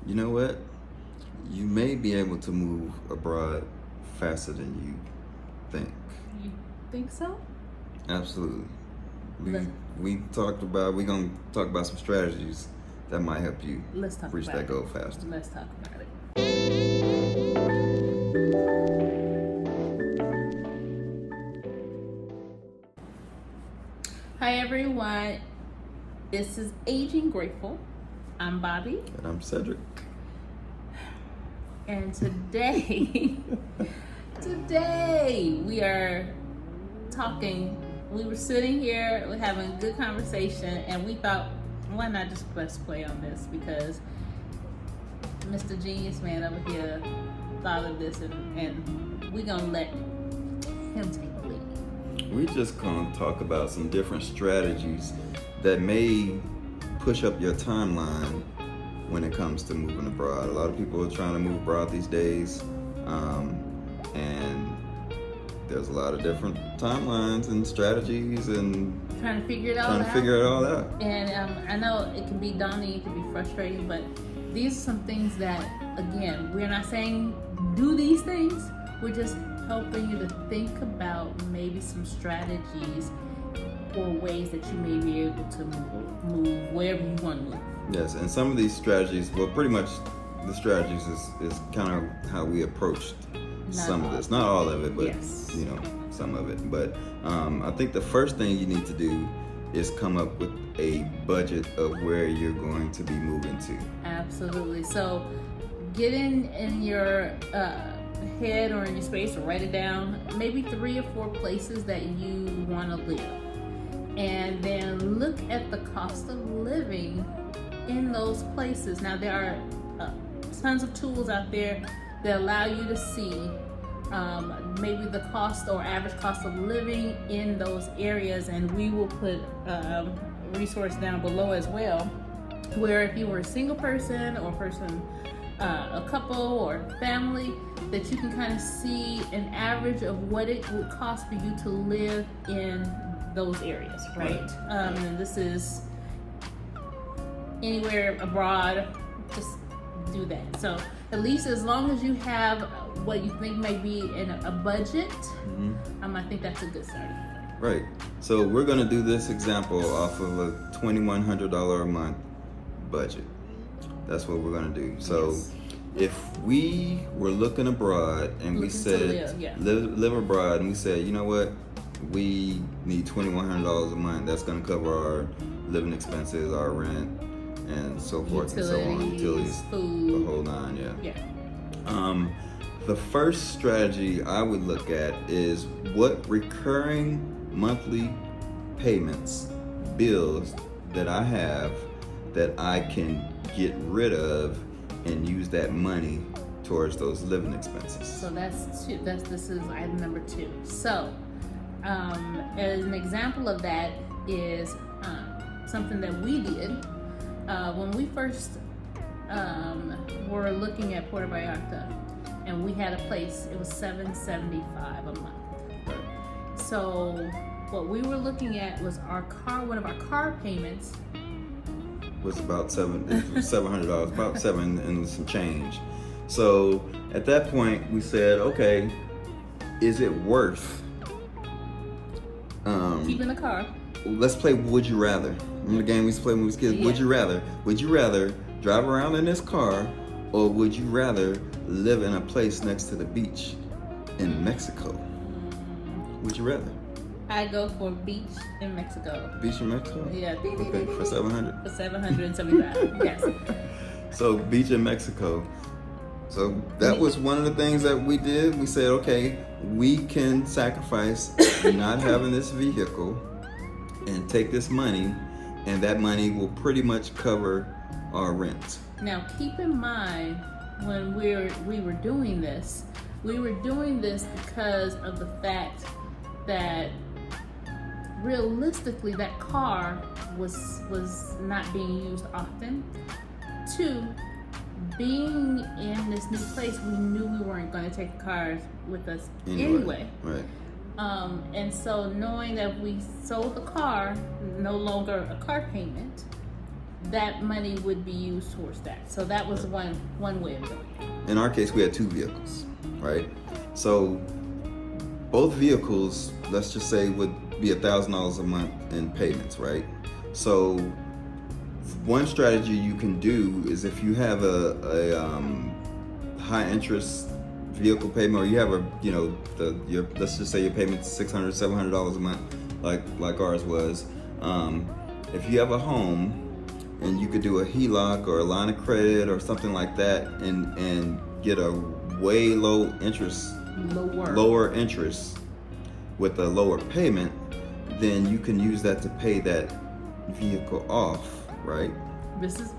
You know what? You may be able to move abroad faster than you think. You think so? Absolutely. We Let- we talked about we're gonna talk about some strategies that might help you Let's talk reach about that it. goal faster. Let's talk about it. Hi everyone. This is Aging Grateful. I'm Bobby, And I'm Cedric. and today we are talking. We were sitting here, we're having a good conversation, and we thought, why not just press play on this? Because Mr. Genius Man over here thought of this, and we're gonna let him take the lead. We just gonna talk about some different strategies that may push up your timeline when it comes to moving abroad. A lot of people are trying to move abroad these days, and there's a lot of different timelines and strategies and Trying to figure it all trying out. to figure it all out. And I know it can be daunting, it can be frustrating, but these are some things that, again, we're not saying do these things. We're just helping you to think about maybe some strategies or ways that you may be able to move wherever you want to move. Yes, and some of these strategies, well, pretty much the strategies is kind of how we approached some of this. Not all of it, but Yes. some of it. But I think the first thing you need to do is come up with a budget of where you're going to be moving to. Absolutely. So get in your head or in your space, or write it down, maybe 3 or 4 places that you want to live. And then look at the cost of living in those places. Now, there are tons of tools out there that allow you to see maybe the cost or average cost of living in those areas, and we will put a resource down below as well, where if you were a single person or a couple or family, that you can kind of see an average of what it would cost for you to live in those areas, right? And this is anywhere abroad, just do that. So at least as long as you have what you think may be in a budget, I think that's a good start. Right. So we're going to do this example off of a $2,100 a month budget. That's what we're going to do. So Yes. if we were looking abroad and we Looking to said live, yeah. live abroad, and we said, you know what, we need $2,100 a month. That's going to cover our living expenses, our rent, and so forth and so on. Utilities, food, the whole nine. Yeah. yeah. The first strategy I would look at is what recurring monthly payments, bills that I have that I can get rid of and use that money towards those living expenses. So that's two. This is item number 2. So, as an example of that is something that we did when we first were looking at Puerto Vallarta, and we had a place. It was $775 a month. So what we were looking at was one of our car payments Was about $700, about $7 and some change. So at that point, we said, okay, is it worth? keeping the car. Let's play Would You Rather. Remember the game we used to play when we was kids? Yeah. Would you rather? Would you rather drive around in this car, or would you rather live in a place next to the beach in Mexico? Would you rather? I go for beach in Mexico. Beach in Mexico? Yeah. Okay, for 700. For $775. Yes. So beach in Mexico. So that was one of the things that we did. We said, okay, we can sacrifice not having this vehicle and take this money, and that money will pretty much cover our rent. Now, keep in mind when we were doing this because of the fact that realistically that car was not being used often. 2, being in this new place, we knew we weren't going to take the cars with us anyway. Right. And so knowing that we sold the car, no longer a car payment, that money would be used towards that. So that was one way of doing it. In our case, we had 2 vehicles, right? So both vehicles, let's just say, would be $1,000 a month in payments, right? So one strategy you can do is if you have a high interest vehicle payment, or you have let's just say your payment's $600, $700 a month, like ours was. If you have a home, and you could do a HELOC or a line of credit or something like that, and get a way lower interest with a lower payment, then you can use that to pay that vehicle off, right? This is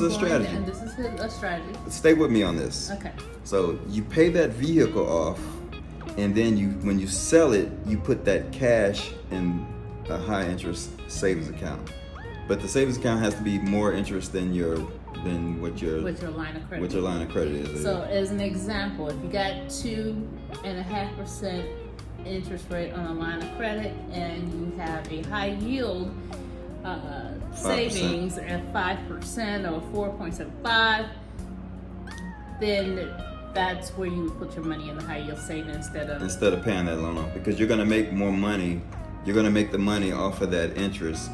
a strategy. And this is a strategy. Stay with me on this. Okay. So you pay that vehicle off, and then when you sell it, you put that cash in a high interest savings account. But the savings account has to be more interest than what your line of credit is. So as an example, if you got 2.5% interest rate on a line of credit, and you have a high yield savings at 5% or 4.75, then that's where you would put your money in the high yield savings instead of paying that loan off, because you're going to make more money. You're going to make the money off of that interest.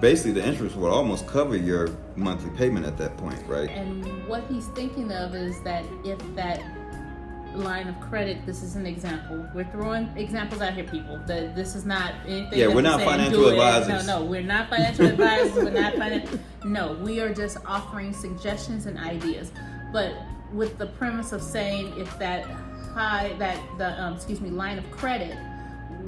Basically, the interest will almost cover your monthly payment at that point, right? And what he's thinking of is that if that line of credit, this is an example. We're throwing examples out here, people. This is not anything. Yeah, we're not financial advisors. No, we're not financial advisors. No, we are just offering suggestions and ideas. But with the premise of saying if that line of credit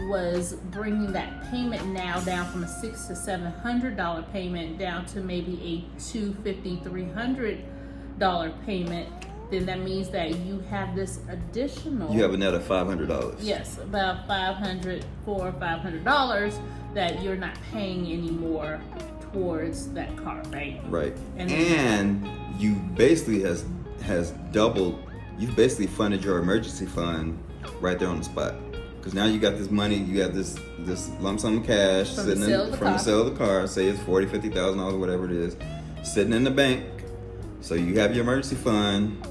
was bringing that payment now down from a $600 to $700 payment down to maybe a $250, $300 payment, then that means that you have this additional. You have a net of $500. Yes, about $400 or $500 that you're not paying anymore towards that car, right? Right. And you basically has doubled. You've basically funded your emergency fund right there on the spot. Because now you got this money, you have this lump sum of cash from the sale of the car, say it's $40,000, $50,000, whatever it is, sitting in the bank. So you have your emergency fund,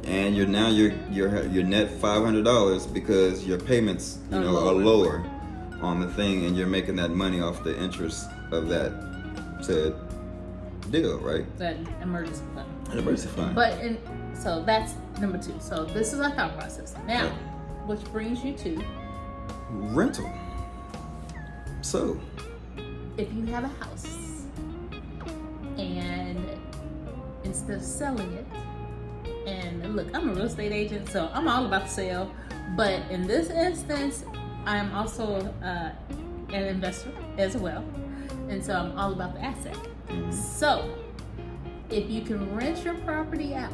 and your net $500 because your payments are lower on the thing, and you're making that money off the interest of that said deal, right? That emergency fund. An emergency fund. So that's number 2. So this is our thought process. Now, yeah. Which brings you to rental. So if you have a house and instead of selling it, and look, I'm a real estate agent, so I'm all about the sale, but in this instance, I'm also an investor as well, and so I'm all about the asset. Mm-hmm. So if you can rent your property out,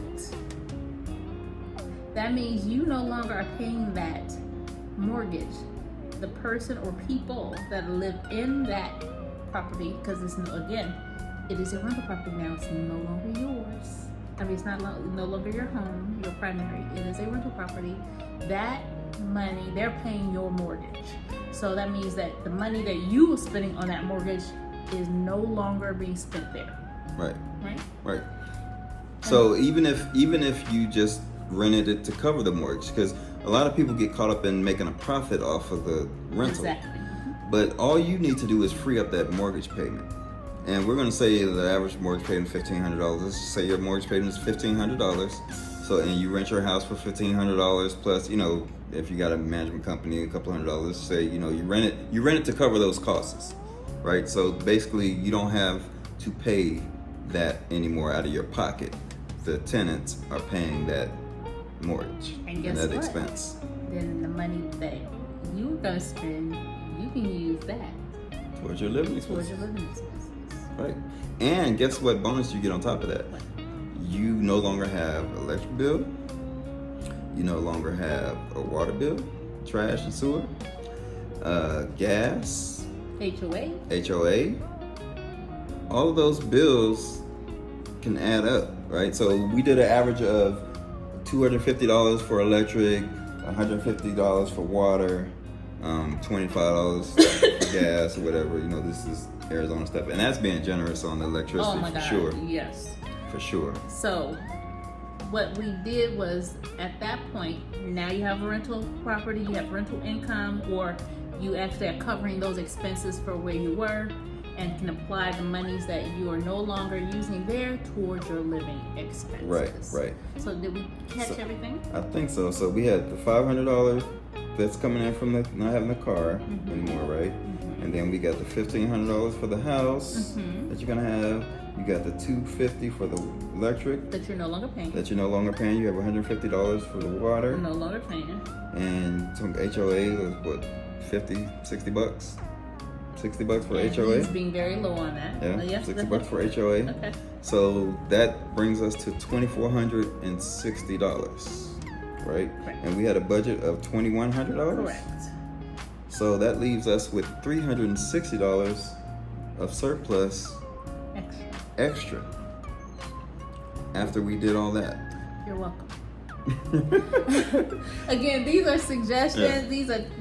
that means you no longer are paying that mortgage. The person or people that live in that property, because it is a rental property now. It's no longer yours. I mean, it's no longer your home, your primary. It is a rental property. That money, they're paying your mortgage. So that means that the money that you were spending on that mortgage is no longer being spent there. Right. So even if you just rented it to cover the mortgage, because a lot of people get caught up in making a profit off of the rental. Exactly. But all you need to do is free up that mortgage payment. And we're going to say the average mortgage payment is $1,500. Let's just say your mortgage payment is $1,500. So, and you rent your house for $1,500 plus, if you got a management company, a couple $100. Say, you rent it to cover those costs, right? So basically, you don't have to pay that anymore out of your pocket. The tenants are paying that mortgage and that expense. Then the money that you're gonna spend, you can use that towards your living expenses. Right. And guess what bonus you get on top of that? What? You no longer have electric bill. You no longer have a water bill, trash and sewer, gas, HOA. All of those bills can add up, right? So we did an average of $250 for electric, $150 for water, $25 for gas or whatever. You know, this is Arizona stuff, and that's being generous on the electricity Oh my for God, sure. yes. For sure. So what we did was, at that point, now you have a rental property, you have rental income, or you actually are covering those expenses for where you were, and can apply the monies that you are no longer using there towards your living expenses. Right. So did we catch everything? I think so. So we had the $500 that's coming in from the not having a car anymore, right? And then we got the $1,500 for the house that you're gonna have. You got the $250 for the electric That you're no longer paying. that you're no longer paying. You have $150 for the water, You're no longer paying. and some HOA was what, 50, 60 bucks? 60 bucks for And HOA? he's being very low on that. Yeah, Yes, 60 that's- bucks for HOA. Okay. So that brings us to $2,460, right? Correct. And we had a budget of $2,100. Correct. So that leaves us with $360 of surplus Extra. extra after we did all that. You're welcome. Again, these are suggestions. Yeah.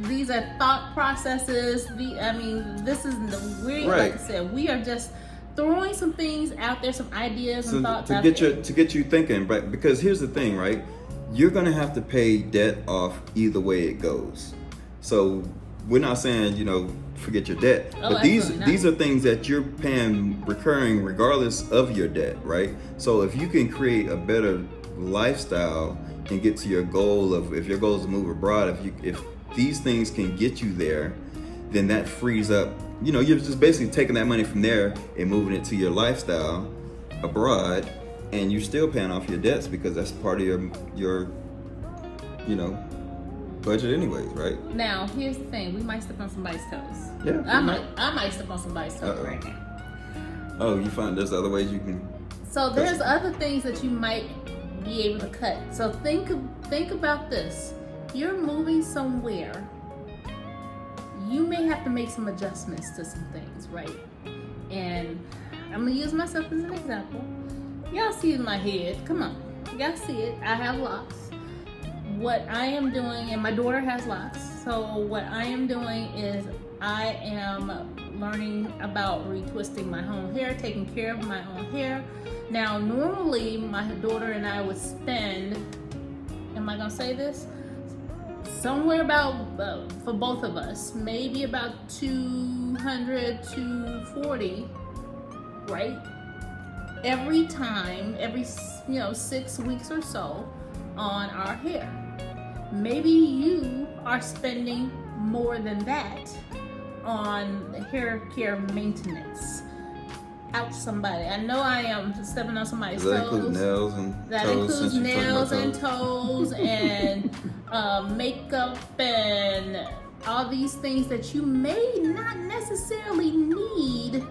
These are thought processes. This is like I Right. said, we are just throwing some things out there, some ideas So and thoughts to out get there. you thinking, but because here's the thing, right? You're gonna have to pay debt off either way it goes. So we're not saying, forget your debt, Oh, but these absolutely not. are things that you're paying recurring regardless of your debt, right? So if you can create a better lifestyle and get to your goal of, if your goal is to move abroad, if these things can get you there, then that frees up, you're just basically taking that money from there and moving it to your lifestyle abroad, and you're still paying off your debts because that's part of your budget anyways, right? Now, here's the thing: we might step on somebody's toes. Yeah, I we might step on somebody's toes Uh-oh. right now. Oh, you find there's other ways you can. So there's other things that you might be able to cut. So think about this. You're moving somewhere. You may have to make some adjustments to some things, right? And I'm gonna use myself as an example. Y'all see in my head. Come on, y'all see it. I have locks. What I am doing, and my daughter has locks. So what I am doing is I am learning about retwisting my own hair, taking care of my own hair. Now, normally my daughter and I would spend, am I gonna say this? Somewhere about, for both of us, maybe about $200 to $240, right? Every time, every 6 weeks or so on our hair. Maybe you are spending more than that on hair care maintenance. Out somebody. I know I am stepping on somebody's Does that toes. include nails and That toes? includes since you're talking nails about and toes and makeup and all these things that you may not necessarily need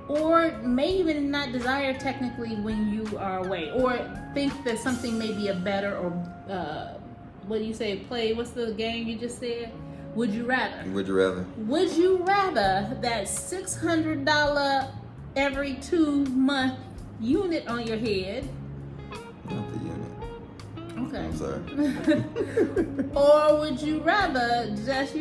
or may even not desire technically when you are away, or think that something may be a better or what do you say, play, what's the game you just said? Would you rather? Would you rather? Would you rather that $600 every 2-month unit on your head? Not the unit. Okay. I'm sorry. Or would you rather just,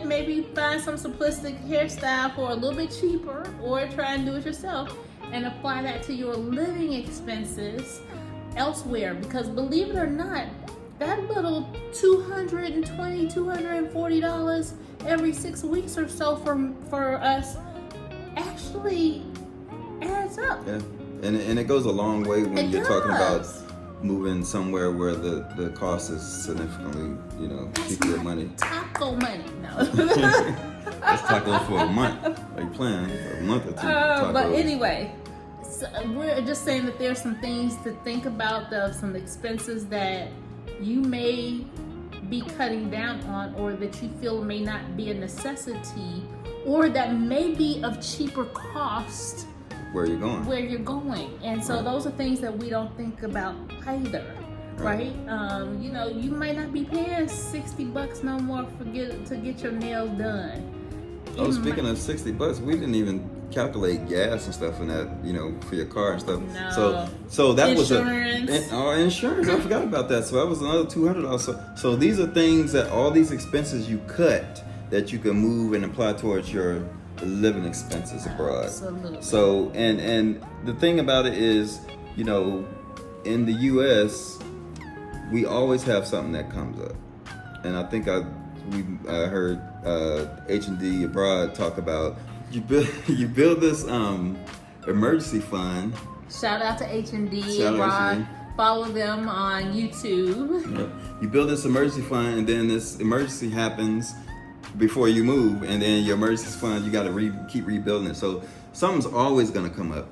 maybe find some simplistic hairstyle for a little bit cheaper, or try and do it yourself and apply that to your living expenses elsewhere? Because believe it or not, that little $220, $240 every 6 weeks or so for us actually adds up. Yeah, and it goes a long way when It you're talking about does. moving somewhere where the cost is significantly, cheaper your money. Taco money, no. That's taco for a month. Are you playing? A month or two. But tacos. anyway, so we're just saying that there's some things to think about, some expenses that you may be cutting down on, or that you feel may not be a necessity, or that may be of cheaper cost Where are you going? where you're going. And so Right. those are things that we don't think about either, right? You might not be paying $60 no more to get your nails done. Oh, It speaking might- of $60, we didn't even calculate gas and stuff in that, for your car and stuff. No. So that Insurance. was insurance. I forgot about that. So that was another $200. So these are things that all these expenses you cut that you can move and apply towards your living expenses abroad. Absolutely. So, and the thing about it is, you know, in the U.S., we always have something that comes up, and I think we heard H&D Abroad talk about you build this emergency fund. Shout out to H&D Shout out Abroad. H&D. Follow them on YouTube. Yep. You build this emergency fund, and then this emergency happens before you move, and then your emergency fund, you got to keep rebuilding it. So something's always going to come up.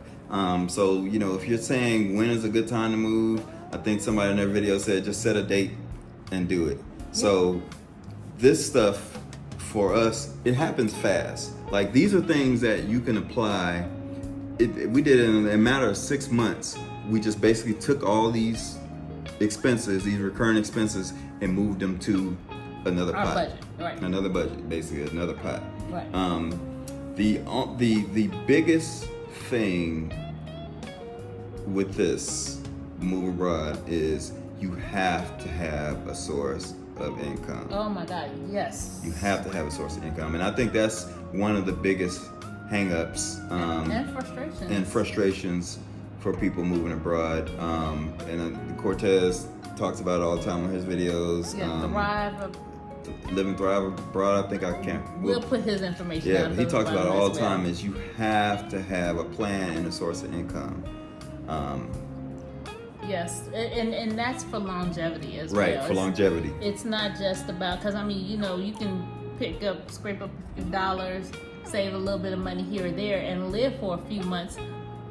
So, you know, if you're saying when is a good time to move, I think somebody in their video said just set a date and do it. So this stuff for us, it happens fast. Like, these are things that you can apply. We did it in a matter of 6 months. We just basically took all these expenses, these recurring expenses, and moved them to another Our pot. budget, right. Another budget, basically another pot. Right. The biggest thing with this move abroad is you have to have a source of income. Oh my God, yes. You have to have a source of income, and I think that's one of the biggest hang-ups and frustrations for people moving abroad. And Cortez talks about it all the time on his videos. Yeah, Live and Thrive Abroad. I think I can't. We'll put his information. Yeah, down he talks about it all the as well. time. Is you have to have a plan and a source of income. Yes, and that's for longevity as well. Right, for longevity. It's not just about, because I mean, you know, you can scrape up a few dollars, save a little bit of money here or there, and live for a few months.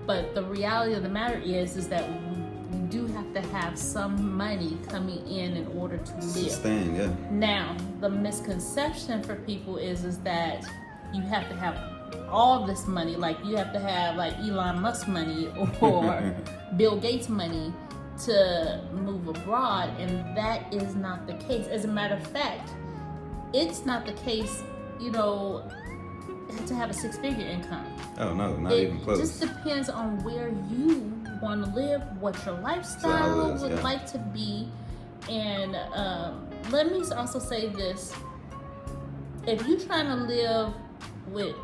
But the reality of the matter is that you do have to have some money coming in order to live. Sustain, yeah. Now, the misconception for people is that you have to have all this money, like you have to have like Elon Musk money or Bill Gates money to move abroad, and that is not the case. As a matter of fact, it's not the case, you know, to have a 6-figure income. Oh no, not even close. It just depends on where you want to live, what your lifestyle would like to be. And let me also say this: if you're trying to live with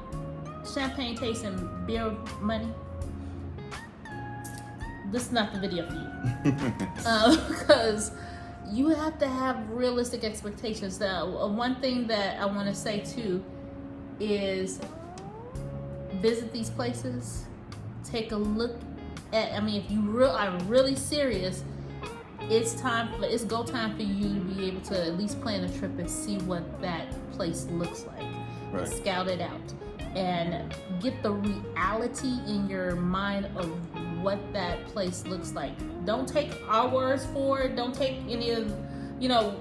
champagne taste and beer money, this is not the video for you. Because you have to have realistic expectations. Now, one thing that I want to say too is visit these places. Take a look at. I mean, if you are really serious, it's go time for you to be able to at least plan a trip and see what that place looks like. Right. Scout it out and get the reality in your mind of what that place looks like. Don't take our words for it. Don't take any of, you know,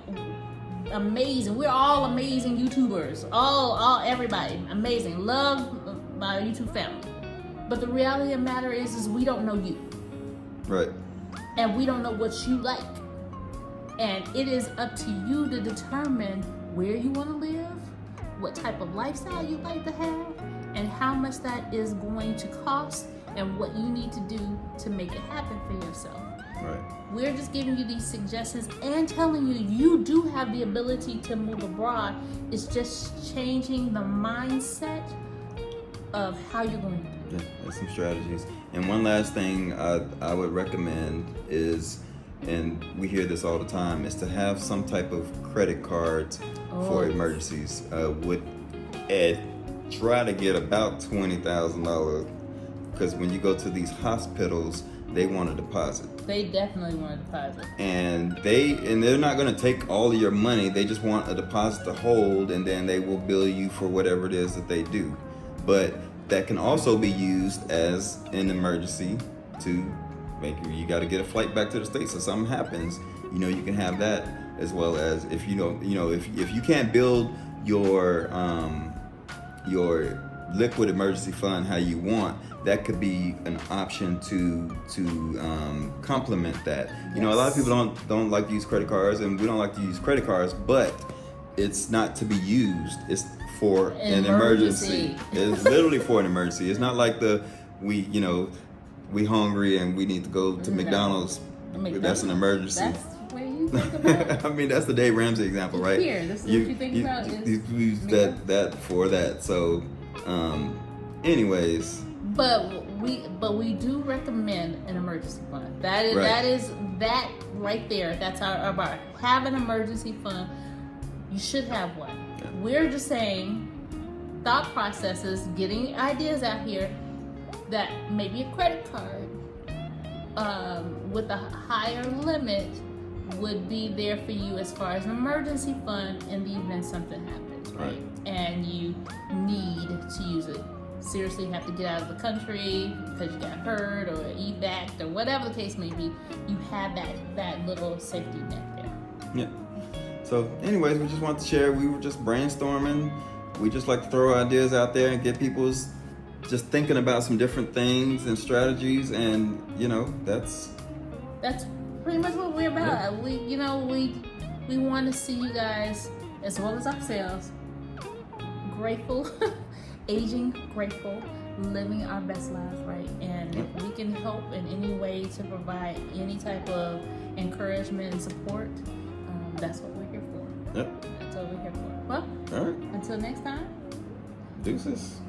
amazing. We're all amazing YouTubers. All everybody amazing. Love my YouTube family. But the reality of the matter is we don't know you. Right. And we don't know what you like. And it is up to you to determine where you want to live, what type of lifestyle you like to have, and how much that is going to cost, and what you need to do to make it happen for yourself. Right. We're just giving you these suggestions and telling you you do have the ability to move abroad. It's just changing the mindset of how you're going to do it. Yeah, there's some strategies. And one last thing I would recommend is, and we hear this all the time, is to have some type of credit cards for emergencies. Try to get about $20,000, because when you go to these hospitals, they want a deposit. They definitely want a deposit. And they're not going to take all of your money. They just want a deposit to hold, and then they will bill you for whatever it is that they do. But that can also be used as an emergency to you got to get a flight back to the States, so something happens, you know, you can have that, as well as if if you can't build your liquid emergency fund how you want, that could be an option to complement that. You know, a lot of people don't like to use credit cards, and we don't like to use credit cards, but it's not to be used. It's for an emergency. It's literally for an emergency. It's not like we hungry and we need to go to McDonald's. That's an emergency. way you think about. I mean, that's the Dave Ramsey example, right? Here, this is what you think about is You use me. that for that. So, anyways, But we do recommend an emergency fund. That Right. is that right there. That's our bar. Have an emergency fund. You should have one. Yeah. We're just saying thought processes, getting ideas out here that maybe a credit card with a higher limit would be there for you as far as an emergency fund in the event something happens, right? Right. And you need to use it. Seriously, you have to get out of the country because you got hurt or evac or whatever the case may be. You have that little safety net there. yeah. So, anyways, we just want to share. We were just brainstorming. We just like to throw ideas out there and get people's just thinking about some different things and strategies, and that's Pretty much what we're about. Yeah. We want to see you guys as well as ourselves grateful, aging grateful, living our best lives, right? And if we can help in any way to provide any type of encouragement and support, that's what we're here for. Yep. That's what we're here for. Well, All right. until next time. Deuces.